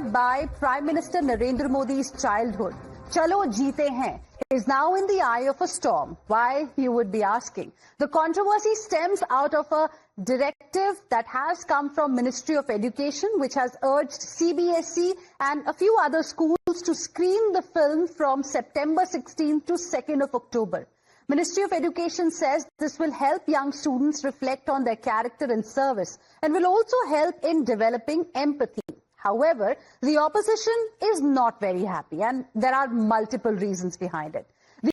inspired by Prime Minister Narendra Modi's childhood. Chalo jeete hain is now in the eye of a storm. Why, you would be asking? The controversy stems out of a directive that has come from Ministry of Education, which has urged CBSE and a few other schools to screen the film from September 16th to 2nd of October. Ministry of Education says this will help young students reflect on their character and service and will also help in developing empathy. However, the opposition is not very happy, and there are multiple reasons behind it.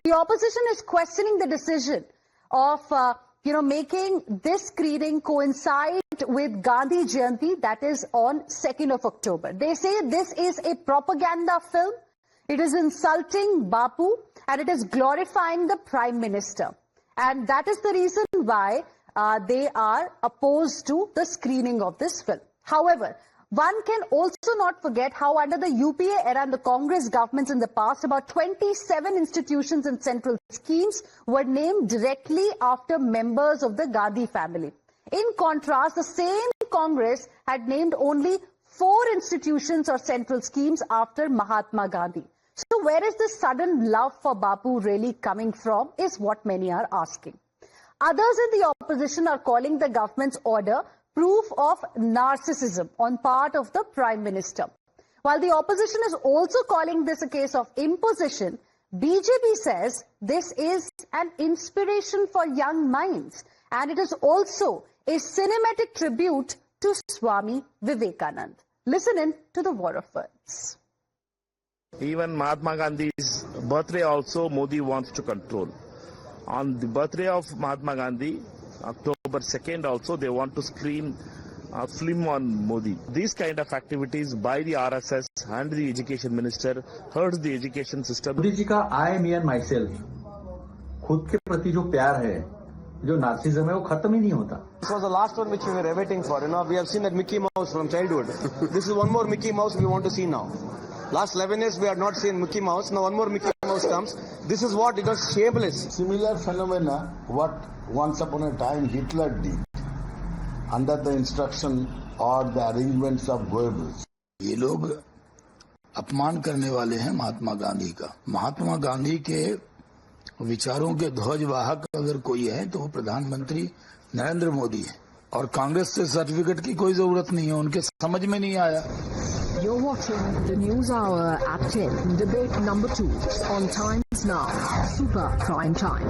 The opposition is questioning the decision of, making this screening coincide with Gandhi Jayanti, that is on 2nd of October. They say this is a propaganda film. It is insulting Bapu and it is glorifying the Prime Minister. And that is the reason why they are opposed to the screening of this film. However, one can also not forget how under the UPA era and the Congress governments in the past, about 27 institutions and central schemes were named directly after members of the Gandhi family. In contrast, the same Congress had named only 4 institutions or central schemes after Mahatma Gandhi. So where is this sudden love for Bapu really coming from is what many are asking. Others in the opposition are calling the government's order proof of narcissism on part of the Prime Minister. While the opposition is also calling this a case of imposition, BJP says this is an inspiration for young minds and it is also a cinematic tribute to Swami Vivekananda. Listen in to the war of words. Even Mahatma Gandhi's birthday also Modi wants to control. On the birthday of Mahatma Gandhi, October 2nd also, they want to screen a film on Modi. These kind of activities by the RSS and the education minister hurts the education system. Modi ji ka I, me and myself, खुद के प्रति जो प्यार है, जो narcissism है, वो खत्म ही नहीं होता. This was the last one which we were waiting for. We have seen that Mickey Mouse from childhood. This is one more Mickey Mouse we want to see now. Last 11 years we have not seen Mickey Mouse. Now one more Mickey Mouse comes. This is what it was shameless. Similar phenomena what once upon a time Hitler did under the instruction or the arrangements of Goebbels. ये लोग अपमान करने वाले हैं महात्मा गांधी का. महात्मा गांधी के विचारों के ध्वजवाहक अगर कोई है तो वो प्रधानमंत्री नरेंद्र मोदी है और कांग्रेस से सर्टिफिकेट की कोई जरूरत नहीं है. उनके समझ में नहीं आया. You're watching the News Hour at 10, debate number 2 on Times Now, Super Prime Time.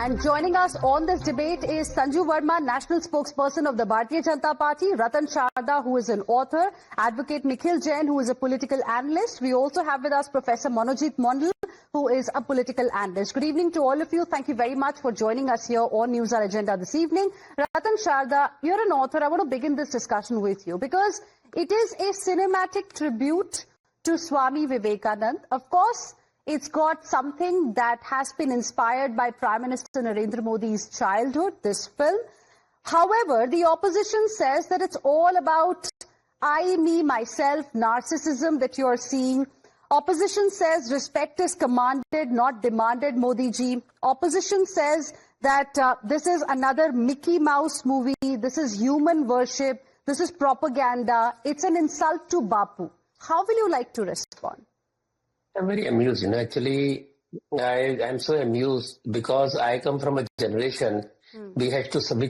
And joining us on this debate is Sanju Verma, National Spokesperson of the Bharatiya Janata Party, Ratan Sharda, who is an author, Advocate Nikhil Jain, who is a political analyst. We also have with us Professor Manojit Mondal, who is a political analyst. Good evening to all of you. Thank you very much for joining us here on Newshour Agenda this evening. Ratan Sharda, you're an author. I want to begin this discussion with you because it is a cinematic tribute to Swami Vivekananda. Of course, it's got something that has been inspired by Prime Minister Narendra Modi's childhood, this film. However, the opposition says that it's all about I, me, myself, narcissism that you're seeing. Opposition says respect is commanded, not demanded, Modi ji. Opposition says that this is another Mickey Mouse movie. This is human worship. This is propaganda. It's an insult to Bapu. How will you like to respond? I'm very amused. Actually, I'm so amused because I come from a generation which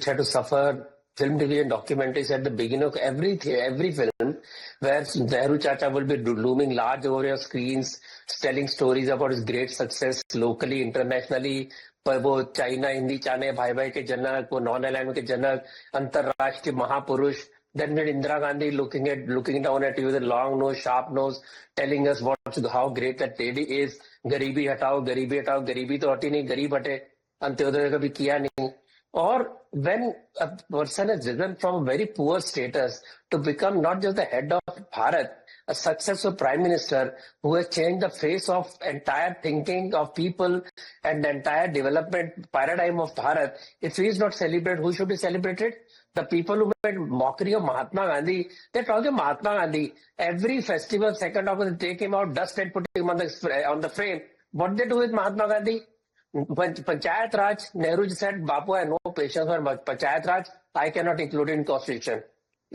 had to suffer film division documentaries at the beginning of every film, where Nehru Chacha will be looming large over your screens, telling stories about his great success locally, internationally. पर वो China Hindi चाने भाई भाई के जनक, वो non alignment के जनक, अंतरराष्ट्रीय महापुरुष. Then with Indira Gandhi looking down at you with a long nose, sharp nose, telling us how great that lady is. गरीबी हटाओ, गरीबी तो हटी नहीं, गरीब हटे, अंत्योदय कभी किया नहीं. Or when a person has risen from a very poor status to become not just the head of Bharat, a successful prime minister who has changed the face of entire thinking of people and the entire development paradigm of Bharat, if he is not celebrated, who should be celebrated? The people who made mockery of Mahatma Gandhi, they're talking Mahatma Gandhi. Every festival, 2nd August, they take him out, dust and put him on the frame. What did they do with Mahatma Gandhi? Panchayat Raj, Nehru said, Bapu, I have no patience for Panchayat Raj. I cannot include it in constitution.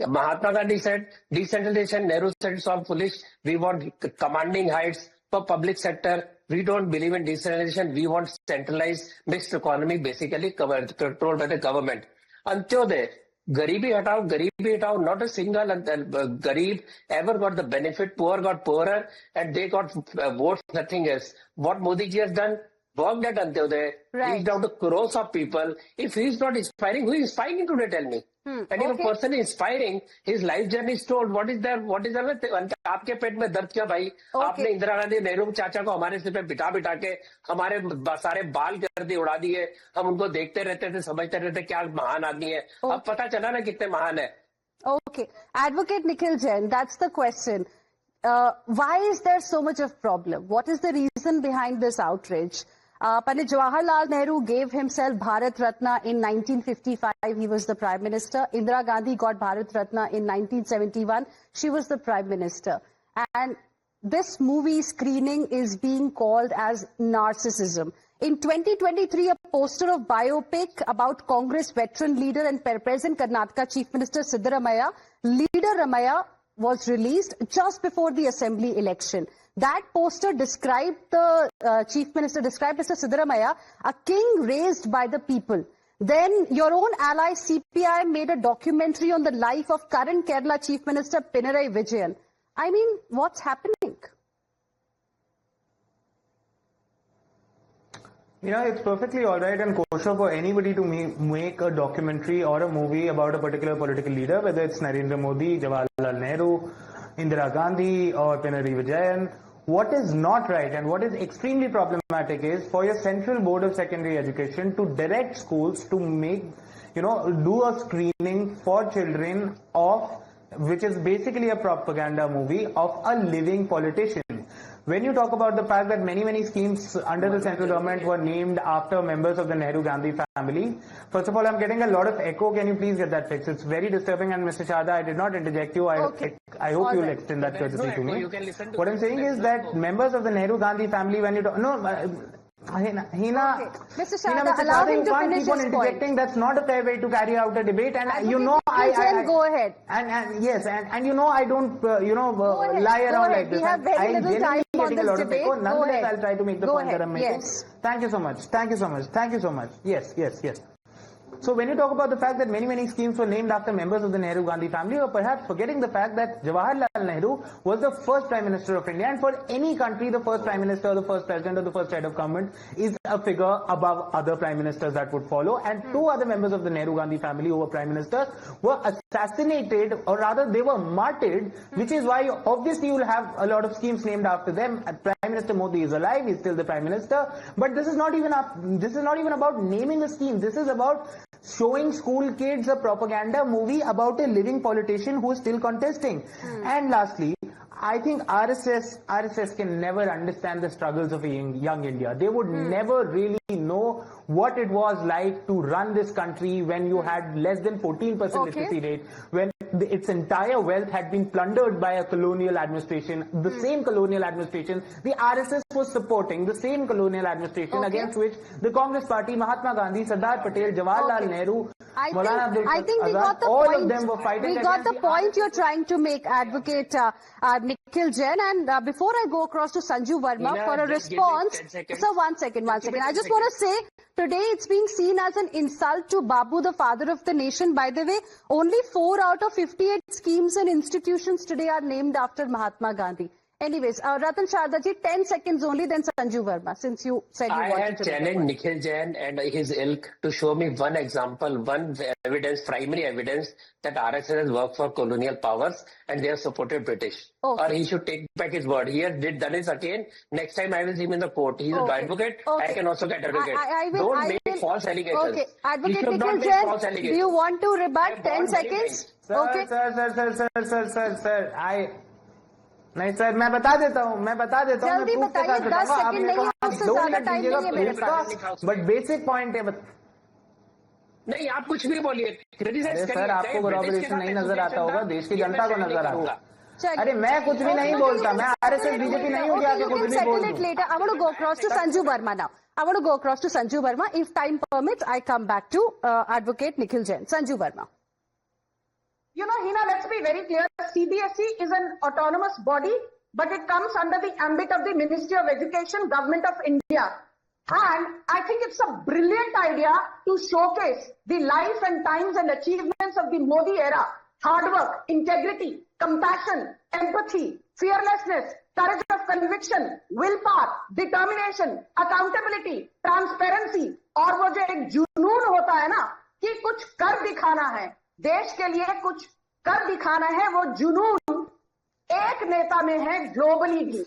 Mahatma Gandhi said decentralization, Nehru said it's all foolish. We want commanding heights for public sector. We don't believe in decentralization. We want centralized mixed economy, basically controlled by the government. Antyodaya, Garibi hatao, not a single Garib ever got the benefit. Poor got poorer and they got votes, nothing else. What Modi ji has done, worked at Antyodaya, reached out to crores of people. If he is not inspiring, who is inspiring today, tell me? And if a person is inspiring, his life journey is told. What is there? आपके पेट में दर्द क्या भाई? आपने इंदिरा गांधी नेहरू चाचा को हमारे सिर पे बिठा के हमारे सारे बाल कर दिए, उड़ा दिए. हम उनको देखते रहते थे, समझते रहते क्या महान आदमी है. अब पता चला ना कितने महान है. Okay, Advocate Nikhil Jain, that's the question. Why is there so much of problem? What is the reason behind this outrage? Pandit Jawaharlal Nehru gave himself Bharat Ratna in 1955. He was the Prime Minister. Indira Gandhi got Bharat Ratna in 1971. She was the Prime Minister. And this movie screening is being called as narcissism. In 2023, a poster of biopic about Congress veteran leader and present Karnataka Chief Minister Siddaramaiah, Leader Ramaiah, was released just before the assembly election. That poster described the Chief Minister, described Mr. Siddaramaiah, a king raised by the people. Then your own ally CPI made a documentary on the life of current Kerala Chief Minister Pinarayi Vijayan. I mean, what's happening? You know, it's perfectly all right and kosher for anybody to make a documentary or a movie about a particular political leader, whether it's Narendra Modi, Jawaharlal Nehru, Indira Gandhi or Pinarayi Vijayan. What is not right and what is extremely problematic is for your Central Board of Secondary Education to direct schools to make, do a screening for children of, which is basically a propaganda movie of a living politician. When you talk about the fact that many schemes under the central government were named after members of the Nehru Gandhi family, first of all, I'm getting a lot of echo. Can you please get that fixed? It's very disturbing. And Mr. Sharda, I did not interject you. I hope you'll extend that courtesy to me. What I'm saying is that members of the Nehru Gandhi family, when you talk, Heena, Mr. Sharda, allow him to finish his interjecting. point. That's not a fair way to carry out a debate. And go ahead. And yes, and I don't lie around like this. We have very little time on this debate. Nonetheless, I'll try to make the point that I'm making. Yes. Thank you so much. Thank you so much. Thank you so much. Yes. So when you talk about the fact that many schemes were named after members of the Nehru Gandhi family, or perhaps forgetting the fact that Jawaharlal Nehru was the first Prime Minister of India, and for any country, the first Prime Minister, the first President, or the first head of government is a figure above other Prime Ministers that would follow. And two other members of the Nehru Gandhi family who were Prime Ministers were assassinated, or rather they were martyred, which is why obviously you will have a lot of schemes named after them. Prime Minister Modi is alive, he's still the Prime Minister, but this is not even about naming a scheme. This is about showing school kids a propaganda movie about a living politician who is still contesting. And lastly, I think RSS can never understand the struggles of a young India. They would never really know what it was like to run this country when you had less than 14% literacy rate, when its entire wealth had been plundered by a colonial administration, the same colonial administration the RSS was supporting, the same colonial administration against which the Congress Party, Mahatma Gandhi, Sardar Patel, Jawaharlal Nehru, I think we got the all point. of them were fighting. We got the point you're trying to make, Advocate Nikhil Jain. And before I go across to Sanju Verma for a response, so one second. I just want to say, today it's being seen as an insult to Babu, the father of the nation. By the way, only 4 out of 58 schemes and institutions today are named after Mahatma Gandhi. Anyways, Ratan Sharda ji, 10 seconds only, then Sanju Verma, since you said you wanted to. I had challenged Nikhil Jain and his ilk to show me one example, one evidence, primary evidence that RSS has worked for colonial powers and they have supported British. Or he should take back his word. He has done this again. Next time I will see him in the court. He is an advocate. I can also get advocate. Don't make false allegations. Okay, Advocate Nikhil Jain, do you want to rebut? 10 seconds? Sir, नहीं sir मैं बता देता हूँ जल्दी बताइए 10 second नहीं है, उससे ज्यादा टाइम नहीं है मेरे पास. बट बेसिक पॉइंट है नहीं, आप कुछ भी बोलिए. सर आपको कोलैबोरेशन नहीं नजर आता होगा, देश की जनता को नजर आता होगा. अरे मैं कुछ भी नहीं बोलता, मैं RSS BJP नहीं हूँ कि कुछ भी बोल दूं. Later, I want to go across to Sanju Verma now. I want to go across to Sanju Verma. If time permits, I come back to Advocate Nikhil Jain. Sanju Verma. let's be very clear, CBSE is an autonomous body, but it comes under the ambit of the Ministry of Education, Government of India. And I think it's a brilliant idea to showcase the life and times and achievements of the Modi era. Hard work, integrity, compassion, empathy, fearlessness, courage of conviction, willpower, determination, accountability, transparency. और वो जो एक जुनून होता है ना कि कुछ कर दिखाना है, देश के लिए कुछ कर दिखाना है, वो जुनून एक नेता में है ग्लोबली भी,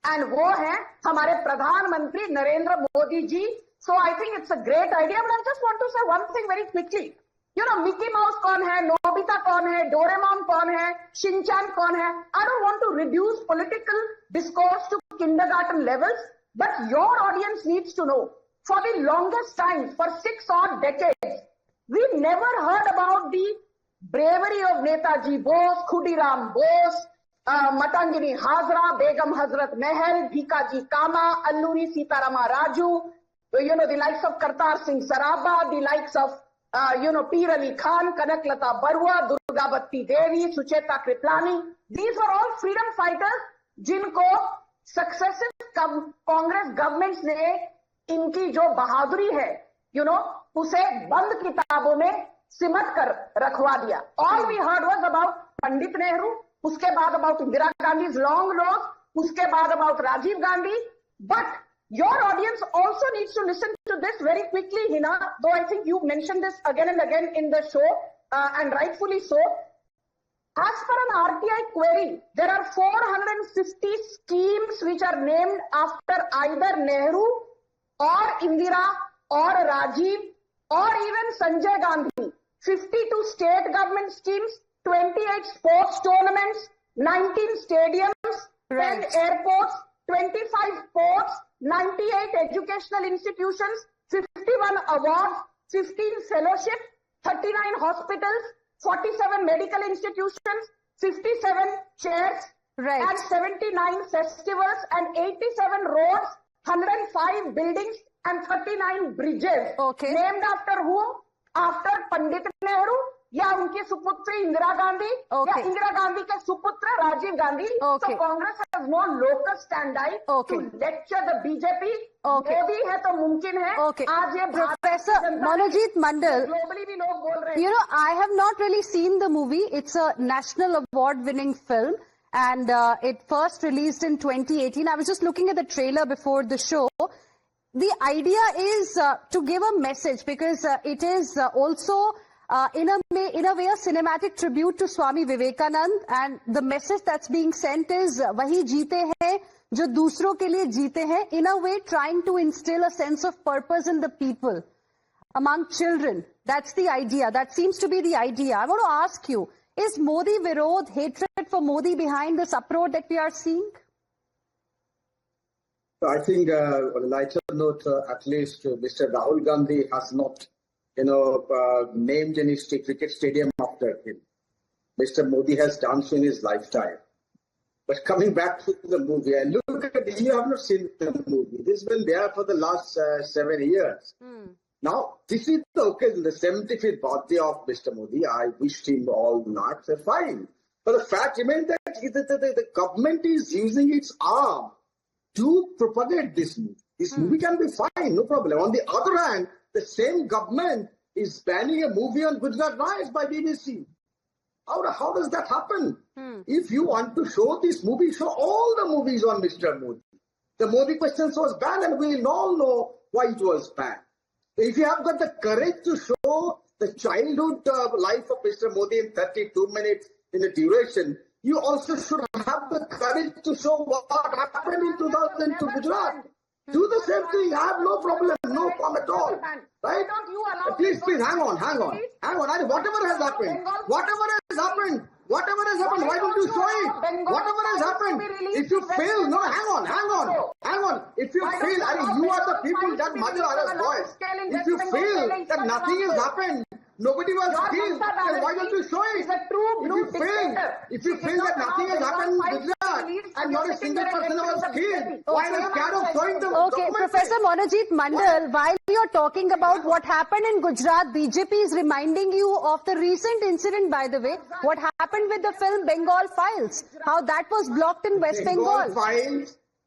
एंड वो है हमारे प्रधानमंत्री Narendra Modi ji. So I think it's a great idea, but I just want to say one thing very quickly. You know, Mickey Mouse कौन है, नोबिता कौन है, डोरेमोन कौन है, शिनचैन कौन है? I don't want to reduce political discourse to kindergarten levels, but your audience needs to know, for the longest time, for 6 odd decades, we never heard about the bravery of Netaji Bose, Khudiram Bose, Matangini Hazra, Begum Hazrat Mahal, Bhikaji Kama, Alluri Sitarama Raju, you know, the likes of Kartar Singh Saraba, the likes of Peer Ali Khan, Kanaklata Barua, Durgabatti Devi, Sucheta Kriplani. These were all freedom fighters जिनको successive Congress governments ने इनकी जो बहादुरी है, उसे बंद किताबों में सिमट कर रखवा दिया. All we heard was about Pandit Nehru, उसके बाद about Indira Gandhi long nose, उसके बाद about Rajiv Gandhi. But your audience also needs to listen to this very quickly, Heena, though I think you mentioned this again and again in the show, and rightfully so. As per an RTI query, there are 450 schemes which are named after either Nehru or Indira or Rajiv or even Sanjay Gandhi. 52 state government schemes, 28 sports tournaments, 19 stadiums, 10 airports, 25 ports, 98 educational institutions, 51 awards, 15 fellowships, 39 hospitals, 47 medical institutions, 57 chairs, and 79 festivals, and 87 roads, 105 buildings, and 39 bridges. Okay. Named after whom? After Pandit Nehru, या उनकी सुपुत्री इंदिरा गांधी, या इंदिरा गांधी के सुपुत्र Rajiv Gandhi. So Congress has no locus standi to lecture the BJP. Modi है तो मुमकिन है. आज ये Professor Manojit Mandal, globally भी लोग बोल रहे हैं. You know, I have not really seen the movie. It's a national award-winning film, and it first released in 2018. I was just looking at the trailer before the show. The idea is to give a message, because it is also in a way a cinematic tribute to Swami Vivekananda, and the message that's being sent is वही जीते हैं जो दूसरों के लिए जीते हैं, in a way trying to instill a sense of purpose in the people, among children. That's the idea. That seems to be the idea. I want to ask you, is Modi Virod, hatred for Modi, behind this uproar that we are seeing? I think on a lighter note, at least Mr. Rahul Gandhi has not named any cricket stadium after him. Mr. Modi has done so in his lifetime. But coming back to the movie, and look at it, you have not seen the movie. This has been there for the last 7 years. Now, this is the occasion, the 75th birthday of Mr. Modi. I wished him all luck. Fine. But the fact remains that the government is using its arm to propagate this movie. This movie can be fine, no problem. On the other hand, the same government is banning a movie on Gujarat riots by BBC. How does that happen? If you want to show this movie, show all the movies on Mr. Modi. The Modi Questions was banned, and we all know why it was banned. If you have got the courage to show the childhood life of Mr. Modi in 32 minutes in a duration, you also should have the courage to show what happened in 2002 Gujarat. Do the same thing. I have no problem, no problem at all. Right? Please, hang on. Whatever has happened, why don't you show it? Whatever has happened, if you fail, no, hang on. If you fail, you are the people that mother our voice. If you fail that nothing has happened, nobody was killed, then why don't you show it? If you fail that nothing has happened in Gujarat, and not a single person was killed. Why are you scared of showing them? Okay, Professor Monojit Mandal, while you're talking about what happened in Gujarat, BJP is reminding you of the recent incident, by the way, what happened with the film Bengal Files, how that was blocked in West Bengal.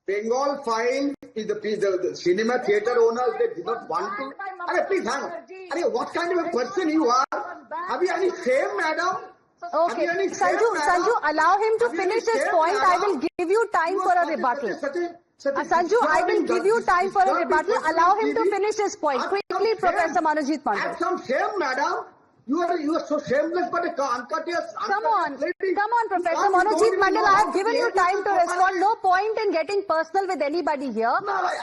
Bengal Files is the cinema theatre owners, they did not want to. Please hang on. What kind of a person you are? Have you any shame, madam? Okay, Sanju, allow him to finish his point. I will give you time for a rebuttal. Sanju, I will give you time for a rebuttal. Allow him to finish his point. Quickly, Professor Manojit Mandal. Have some shame, madam. You are so shameless, but uncourteous. Come on, Professor Manojit Mandal. I have given you time to respond. No point in getting personal with anybody here.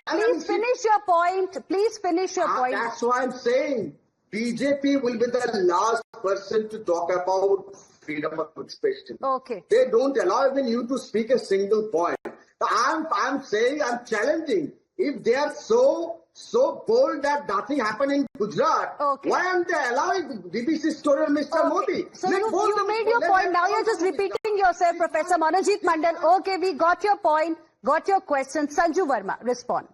Please finish your point. Please finish your point. That's why I'm saying BJP will be the last person to talk about freedom of expression. Okay. They don't allow even you to speak a single point. I'm saying, I'm challenging. If they are so bold that nothing happened in Gujarat, why aren't they allowing BBC story on Mr. Modi? So you made your point. Now you're just repeating yourself, Professor Manojit Mandal. Okay, we got your point, got your question. Sanju Verma, respond.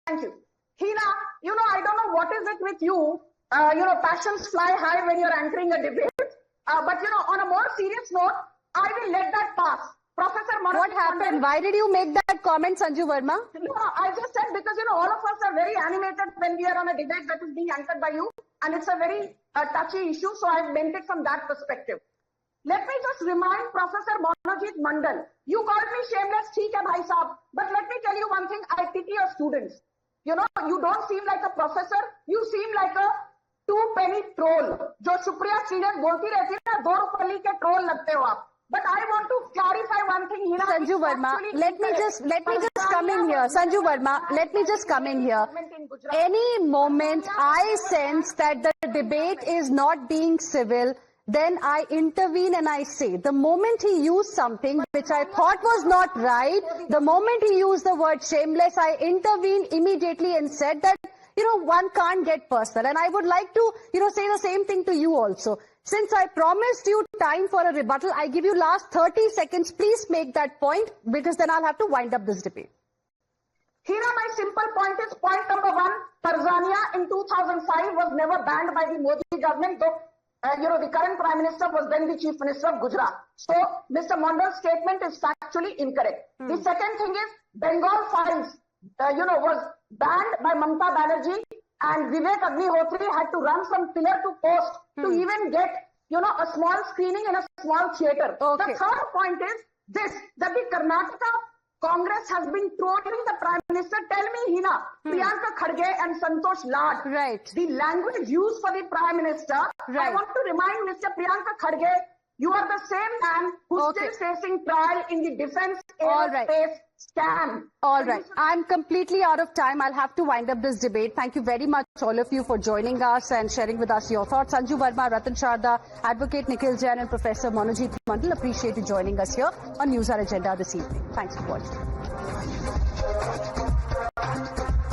Thank you. Heena, I don't know what is it with you. Passions fly high when you're anchoring a debate. But on a more serious note, I will let that pass. Professor Manojit What happened? Mandal, why did you make that comment, Sanju Verma? No, I just said because, all of us are very animated when we are on a debate that is being anchored by you. And it's a very touchy issue. So I meant it from that perspective. Let me just remind Professor Manojit Mandal. You called me shameless, theek hai bhai sahab. But let me tell you one thing. I pity your students. You don't seem like a professor. You seem like a two-penny troll. जो सुप्रिया श्रीधर बोलती रहती है ना, 2 रुपये के troll लगते हो आप. But I want to clarify one thing, Heena. Sanju Verma, let me just come in here. Sanju Verma, let me just come in here. Any moment I sense that the debate is not being civil, then I intervene and I say, the moment he used something which I thought was not right, the moment he used the word shameless, I intervened immediately and said that, one can't get personal. And I would like to, say the same thing to you also. Since I promised you time for a rebuttal, I give you last 30 seconds. Please make that point, because then I'll have to wind up this debate. Heena, my simple point is point number 1. Tanzania in 2005 was never banned by the Modi government, though, the current Prime Minister was then the Chief Minister of Gujarat. So, Mr. Mandal's statement is factually incorrect. The second thing is, Bengal Files, was banned by Mamata Banerjee, and Vivek Agnihotri had to run from pillar to post to even get, a small screening in a small theatre. Okay. The third point is this, that the Karnataka Congress has been trolling the Prime Minister. Tell me, Heena, Priyanka Khadge and Santosh Lad, the language used for the Prime Minister, I want to remind Mr. Priyanka Khadge, you are the same man who's still facing trial in the defense aerospace scam. All right. I'm completely out of time. I'll have to wind up this debate. Thank you very much, all of you, for joining us and sharing with us your thoughts. Sanju Verma, Ratan Sharda, Advocate Nikhil Jain and Professor Manojit Mandal, appreciate you joining us here on Newshour Agenda this evening. Thanks for watching.